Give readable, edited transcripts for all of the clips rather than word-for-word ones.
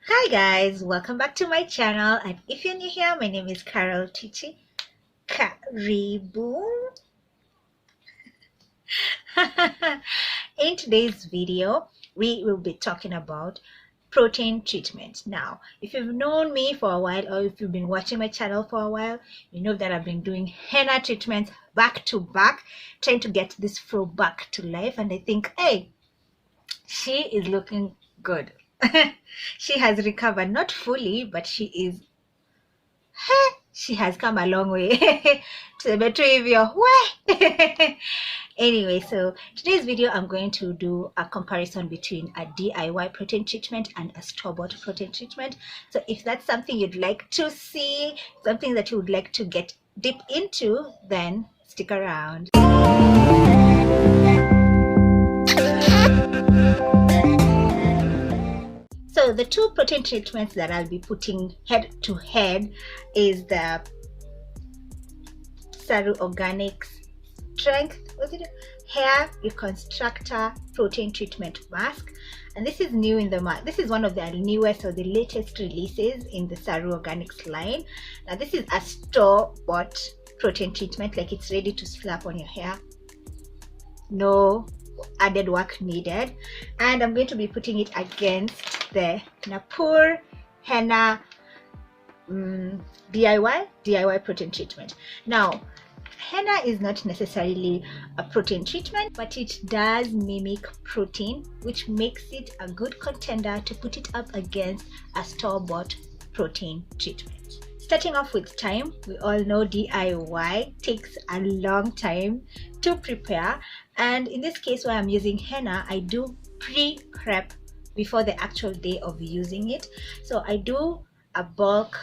Hi guys, welcome back to my channel, and if you're new here, my name is Tichie. Karibu. In today's video, we will be talking about protein treatment. Now, if you've known me for a while, or if you've been watching my channel for a while, you know that I've been doing henna treatments back to back, trying to get this fro back to life, and I think, hey, she is looking good. She has recovered, not fully, but she has come a long way. To the better way. Anyway, so today's video I'm going to do a comparison between a DIY protein treatment and a store-bought protein treatment. So if that's something you'd like to see, something that you would like to get deep into, then stick around. So the two protein treatments that I'll be putting head to head is the Saru Organics Strength Hair Reconstructor Protein Treatment Mask, and this is new in the market. This is one of the newest or the latest releases in the Saru Organics line. Now this is a store-bought protein treatment, like it's ready to slap on your hair, no added work needed, and I'm going to be putting it against the Nupur Henna DIY protein treatment. Now, henna is not necessarily a protein treatment, but it does mimic protein, which makes it a good contender to put it up against a store-bought protein treatment. Starting off with time, we all know DIY takes a long time to prepare, and in this case where I'm using henna, I do pre-prep before the actual day of using it. So I do a bulk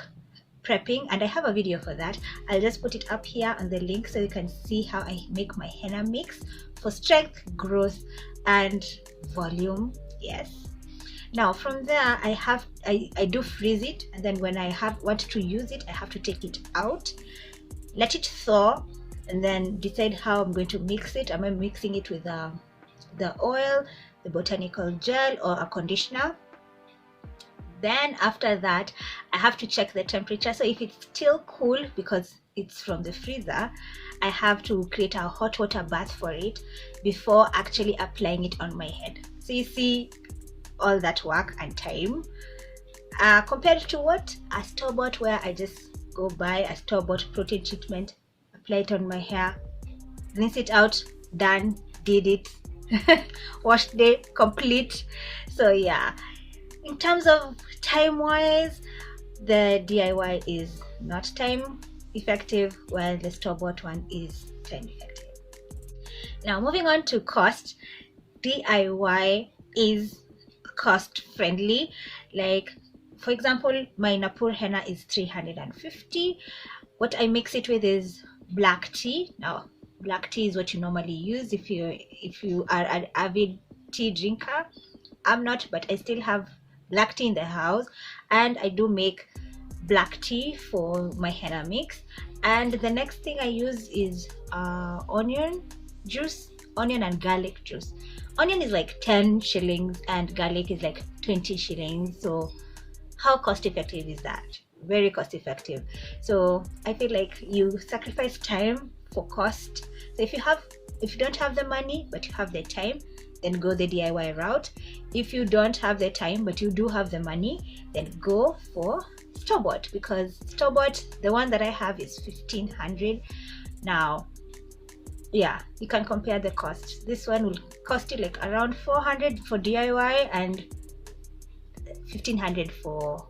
prepping, and I have a video for that. I'll just put it up here on the link so you can see how I make my henna mix for strength, growth, and volume. Yes. Now from there, I do freeze it, and then when I want to use it, I have to take it out, let it thaw, and then decide how I'm going to mix it. Am I mixing it with the oil, the botanical gel, or a conditioner? Then after that, I have to check the temperature. So if it's still cool because it's from the freezer, I have to create a hot water bath for it before actually applying it on my head. So you see all that work and time compared to what a store-bought, where I just go buy a store-bought protein treatment, apply it on my hair, rinse it out, done, did it, wash day, complete. So yeah, in terms of time wise, the DIY is not time effective, while the store-bought one is time effective. Now moving on to cost, DIY is cost friendly. Like for example, my Nupur Henna is 350. What I mix it with is black tea. Now black tea is what you normally use if you are an avid tea drinker. I'm not, but I still have black tea in the house, and I do make black tea for my henna mix. And the next thing I use is onion and garlic juice. Onion is like 10 shillings and garlic is like 20 shillings. So how cost effective is that? Very cost effective. So I feel like you sacrifice time for cost. So if you don't have the money but you have the time, then go the DIY route. If you don't have the time but you do have the money, then go for store-bought, because store-bought, the one that I have is 1500. Now yeah, you can compare the cost. This one will cost you like around 400 for DIY and 1500 for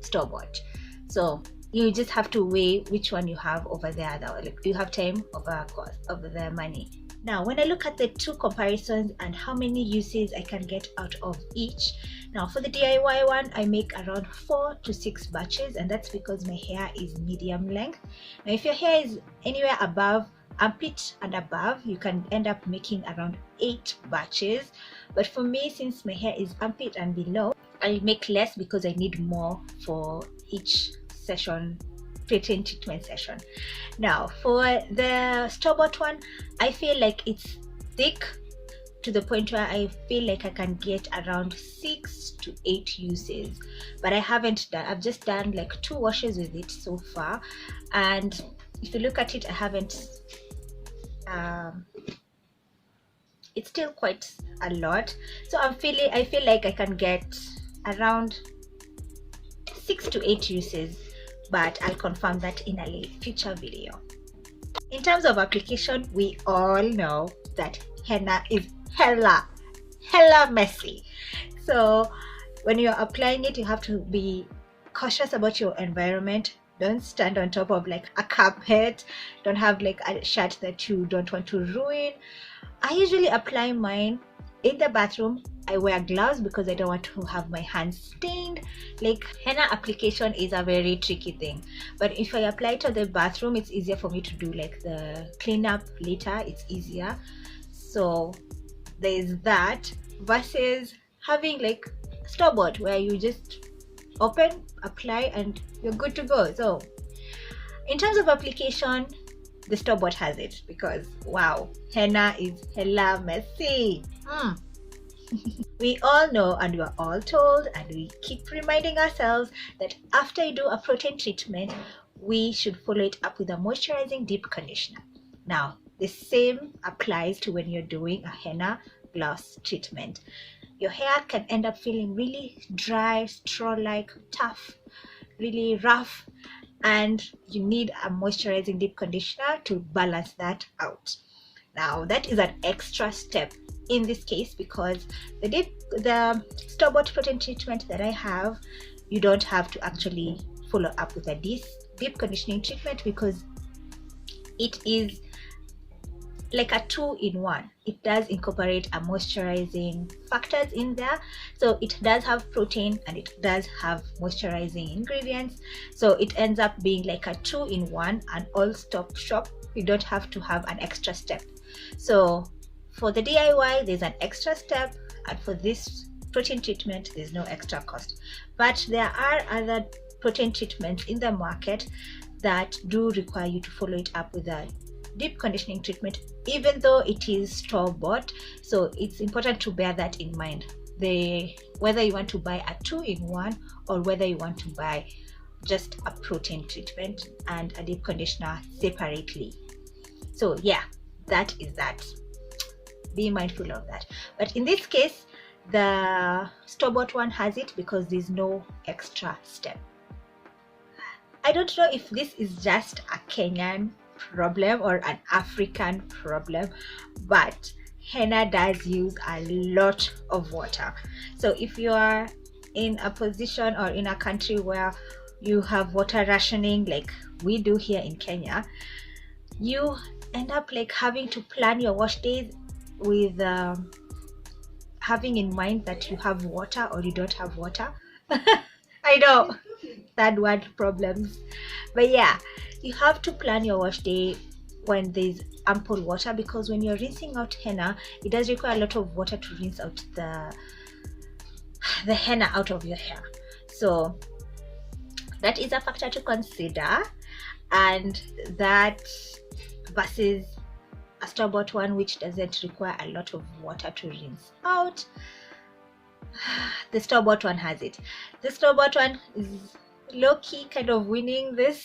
store-bought. So you just have to weigh which one you have over the other. Like, do you have time over cost, over the money? Now when I look at the two comparisons and how many uses I can get out of each, now for the DIY one, I make around 4 to 6 batches, and that's because my hair is medium length. Now if your hair is anywhere above armpit and above, you can end up making around 8 batches, but for me, since my hair is armpit and below, I make less because I need more for each session, protein treatment session. Now for the store-bought one, I feel like it's thick to the point where I feel like I can get around 6 6 to 8 uses, but I've just done like 2 washes with it so far, and if you look at it, I haven't it's still quite a lot, so I feel like I can get around 6 to 8 uses, but I'll confirm that in a future video. In terms of application, we all know that henna is hella messy, so when you're applying it, you have to be cautious about your environment. Don't stand on top of like a carpet, don't have like a shirt that you don't want to ruin. I usually apply mine in the bathroom. I wear gloves because I don't want to have my hands stained. Like, henna application is a very tricky thing, but if I apply it to the bathroom, it's easier for me to do like the cleanup later. It's easier. So there's that, versus having like store-bought where you just open, apply, and you're good to go. So in terms of application, the store-bought has it, because wow, henna is hella messy. We all know, and we are all told, and we keep reminding ourselves that after you do a protein treatment, we should follow it up with a moisturizing deep conditioner. Now, the same applies to when you're doing a henna gloss treatment. Your hair can end up feeling really dry, straw-like, tough, really rough, and you need a moisturizing deep conditioner to balance that out. Now, that is an extra step in this case, because the store-bought protein treatment that I have, you don't have to actually follow up with a deep conditioning treatment, because it is like a 2-in-1. It does incorporate a moisturizing factors in there, so it does have protein and it does have moisturizing ingredients, so it ends up being like a 2-in-1, an all-stop shop. You don't have to have an extra step. So for the DIY, there's an extra step, and for this protein treatment, there's no extra cost. But there are other protein treatments in the market that do require you to follow it up with a deep conditioning treatment, even though it is store-bought. So it's important to bear that in mind, whether you want to buy a 2-in-1 or whether you want to buy just a protein treatment and a deep conditioner separately. So yeah, that is that. Be mindful of that. But in this case, the store-bought one has it because there's no extra step. I don't know if this is just a Kenyan problem or an African problem, but henna does use a lot of water. So if you are in a position or in a country where you have water rationing like we do here in Kenya, you end up like having to plan your wash days with having in mind that you have water or you don't have water. I know, third world problems, but yeah, you have to plan your wash day when there's ample water, because when you're rinsing out henna, it does require a lot of water to rinse out the henna out of your hair. So that is a factor to consider, and that versus a store-bought one which doesn't require a lot of water to rinse out. The store-bought one has it. The store-bought one is low-key kind of winning this.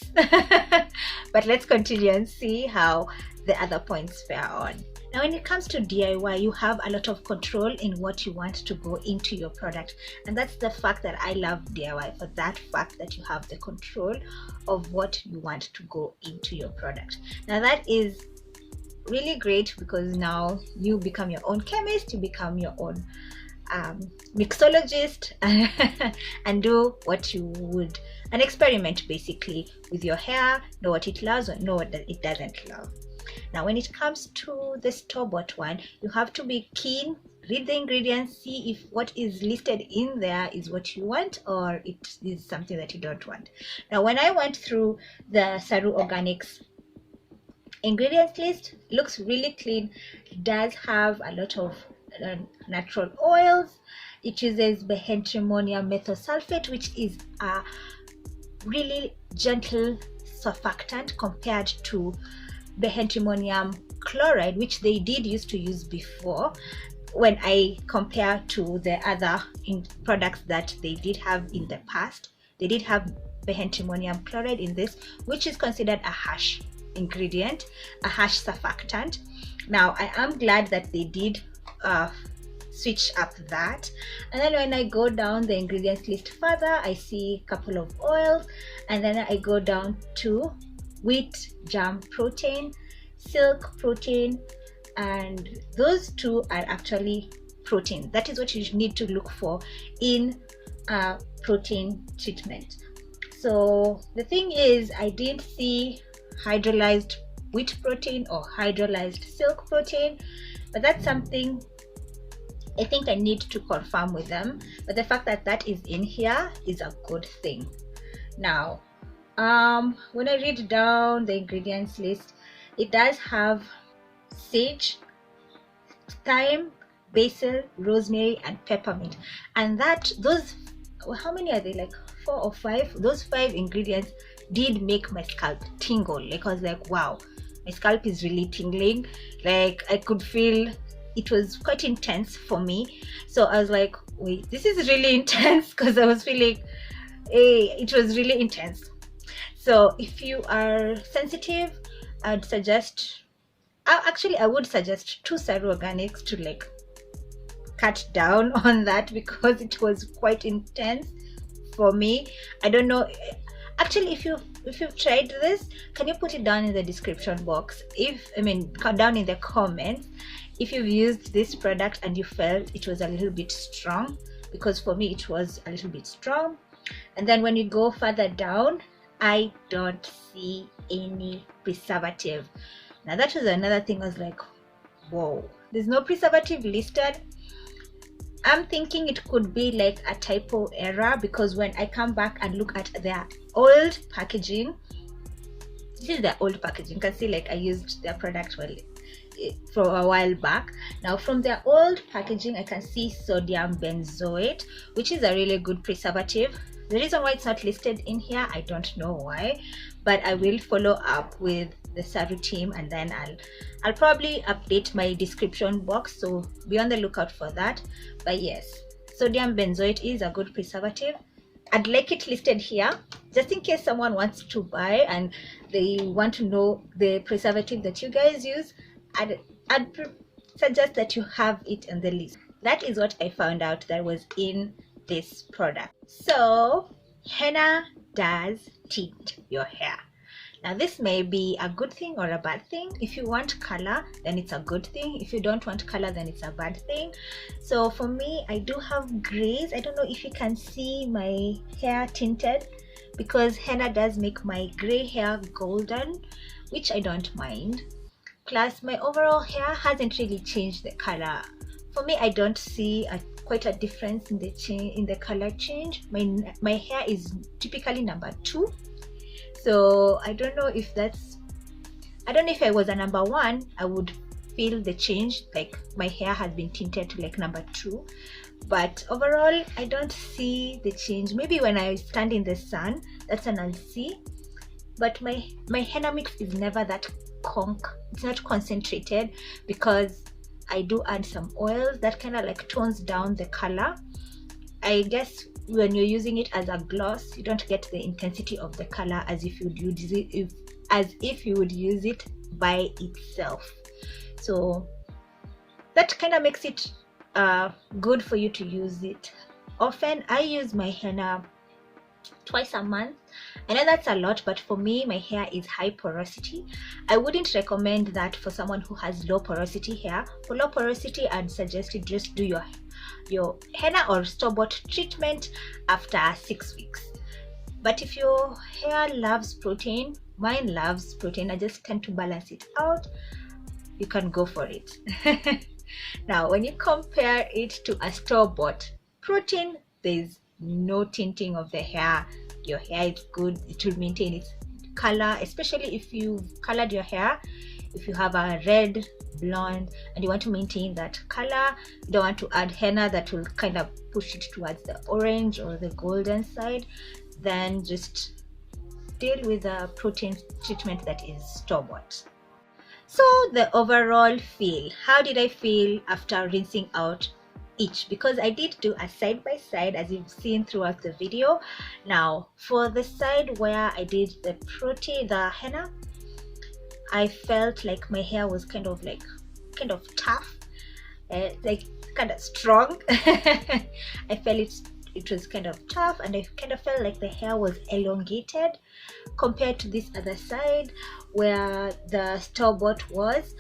But let's continue and see how the other points fare on. Now, when it comes to DIY, you have a lot of control in what you want to go into your product, and that's the fact that I love DIY, for that fact that you have the control of what you want to go into your product. Now that is really great, because now you become your own chemist, you become your own mixologist, and do what you would, an experiment basically with your hair, know what it loves or know what it doesn't love. Now when it comes to the store-bought one, you have to be keen, read the ingredients, see if what is listed in there is what you want or it is something that you don't want. Now when I went through the Saru Organics ingredients list, looks really clean. It does have a lot of natural oils. It uses behentrimonium methosulfate, which is a really gentle surfactant compared to behentrimonium chloride, which they did used to use before. when I compare to the other products that they did have in the past. They did have pentimonium chloride in this, which is considered a harsh ingredient, a harsh surfactant. Now I am glad that they did switch up that. And then when I go down the ingredients list further, I see a couple of oils, and then I go down to wheat germ protein, silk protein, and those two are actually protein. That is what you need to look for in a protein treatment. So the thing is, I didn't see hydrolyzed wheat protein or hydrolyzed silk protein, but that's something I think I need to confirm with them. But the fact that that is in here is a good thing. Now when I read down the ingredients list, it does have sage, thyme, basil, rosemary, and peppermint. And those, how many are they, like 4 or 5? Those 5 ingredients did make my scalp tingle. Like I was like, wow, my scalp is really tingling. Like I could feel it was quite intense for me. So I was like, wait, this is really intense, because I was feeling, hey, it was really intense. So if you are sensitive, I'd suggest, actually I would suggest 2 Saru Organics to like cut down on that, because it was quite intense for me. I don't know, actually if you've tried this, can you put it down in the description box, down in the comments, if you've used this product and you felt it was a little bit strong, because for me it was a little bit strong. And then when you go further down, I don't see any preservative. Now that was another thing. I was like, whoa, there's no preservative listed. I'm thinking it could be like a typo error, because when I come back and look at their old packaging, this is their old packaging. You can see like I used their product for a while back. Now from their old packaging, I can see sodium benzoate, which is a really good preservative. The reason why it's not listed in here, I don't know why, but I will follow up with the Saru team, and then I'll probably update my description box, so be on the lookout for that. But yes, sodium benzoate is a good preservative. I'd like it listed here, just in case someone wants to buy and they want to know the preservative that you guys use. I'd suggest that you have it on the list. That is what I found out that was in this product. So henna does tint your hair. Now this may be a good thing or a bad thing. If you want color, then it's a good thing. If you don't want color, then it's a bad thing. So for me, I do have grays. I don't know if you can see my hair tinted, because henna does make my gray hair golden, which I don't mind. Plus my overall hair hasn't really changed the color. For me, I don't see quite a difference in the color change. My hair is typically number 2. So I don't know if if I was a number 1, I would feel the change, like my hair has been tinted to like number 2. But overall, I don't see the change. Maybe when I stand in the sun, that's when I'll see. But my henna mix is never that it's not concentrated, because I do add some oils that kind of like tones down the color. I guess when you're using it as a gloss, you don't get the intensity of the color as if you would use it by itself. So that kind of makes it good for you to use it often. I use my henna twice a month. I know that's a lot, but for me, my hair is high porosity. I wouldn't recommend that for someone who has low porosity hair. For low porosity, I'd suggest you just do your henna or store-bought treatment after 6 weeks. But if your hair loves protein, mine loves protein, I just tend to balance it out, you can go for it. Now when you compare it to a store-bought protein, there's no tinting of the hair. Your hair is good, it will maintain its color, especially if you've colored your hair. If you have a red, blonde, and you want to maintain that color, you don't want to add henna that will kind of push it towards the orange or the golden side, then just deal with a protein treatment that is store-bought. So the overall feel, how did I feel after rinsing out each? Because I did do a side by side, as you've seen throughout the video. Now for the side where I did the henna, I felt like my hair was kind of tough, like kind of strong. I felt it was kind of tough, and I kind of felt like the hair was elongated compared to this other side where the store-bought was.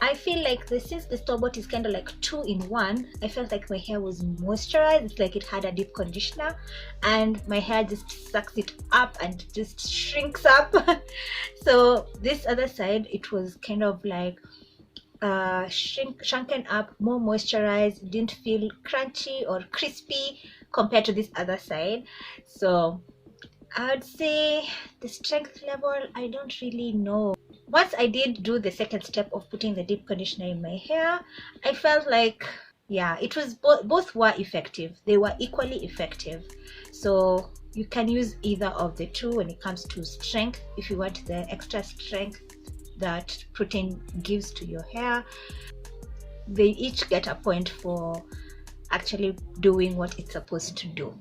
I feel like since the store-bought is kind of like 2-in-1, I felt like my hair was moisturized. It's like it had a deep conditioner, and my hair just sucks it up and just shrinks up. So this other side, it was kind of like shrunken up, more moisturized, didn't feel crunchy or crispy compared to this other side. So I would say the strength level, I don't really know. Once I did do the second step of putting the deep conditioner in my hair, I felt like, yeah, it was both were effective. They were equally effective. So you can use either of the two when it comes to strength. If you want the extra strength that protein gives to your hair, they each get a point for actually doing what it's supposed to do.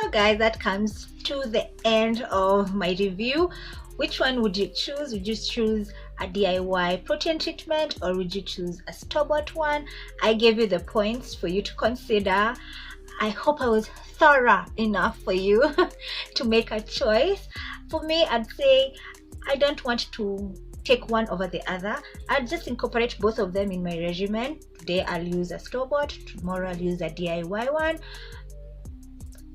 So guys, that comes to the end of my review. Which one would you choose? Would you choose a DIY protein treatment, or would you choose a store-bought one? I gave you the points for you to consider. I hope I was thorough enough for you to make a choice. For me, I'd say I don't want to take one over the other. I'll just incorporate both of them in my regimen. Today I'll use a store-bought, tomorrow I'll use a DIY one.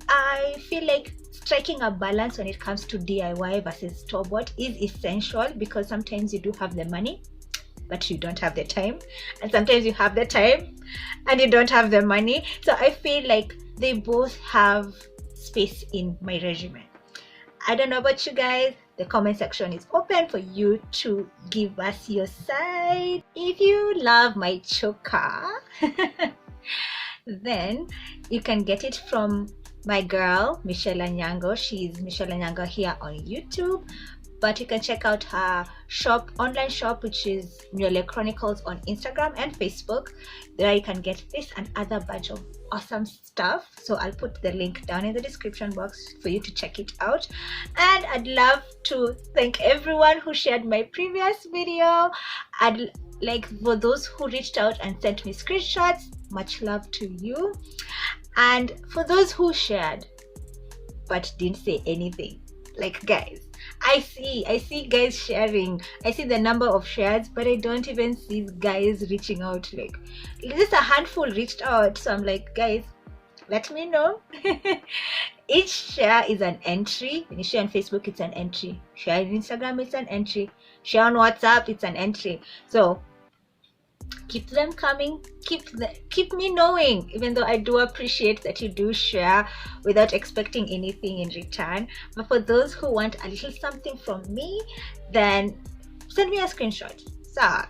I feel like striking a balance when it comes to DIY versus store-bought is essential, because sometimes you do have the money but you don't have the time, and sometimes you have the time and you don't have the money. So I feel like they both have space in my regimen. I don't know about you guys. The comment section is open for you to give us your side. If you love my choker, then you can get it from my girl Michelle Anyango. She's Michelle Anyango here on YouTube, but you can check out her online shop, which is Nywele Chronicles on Instagram and Facebook. There you can get this and other bunch of awesome stuff. So I'll put the link down in the description box for you to check it out. And I'd love to thank everyone who shared my previous video. I'd like, for those who reached out and sent me screenshots, much love to you. And for those who shared but didn't say anything, like, guys, I see guys sharing. I see the number of shares, but I don't even see guys reaching out. Like, just a handful reached out. So I'm like, guys, let me know. Each share is an entry. When you share on Facebook, it's an entry. Share on Instagram, it's an entry. Share on WhatsApp, it's an entry. So keep them coming, keep me knowing, even though I do appreciate that you do share without expecting anything in return. But for those who want a little something from me, then send me a screenshot. So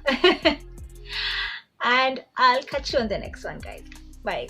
and I'll catch you on the next one, guys. Bye.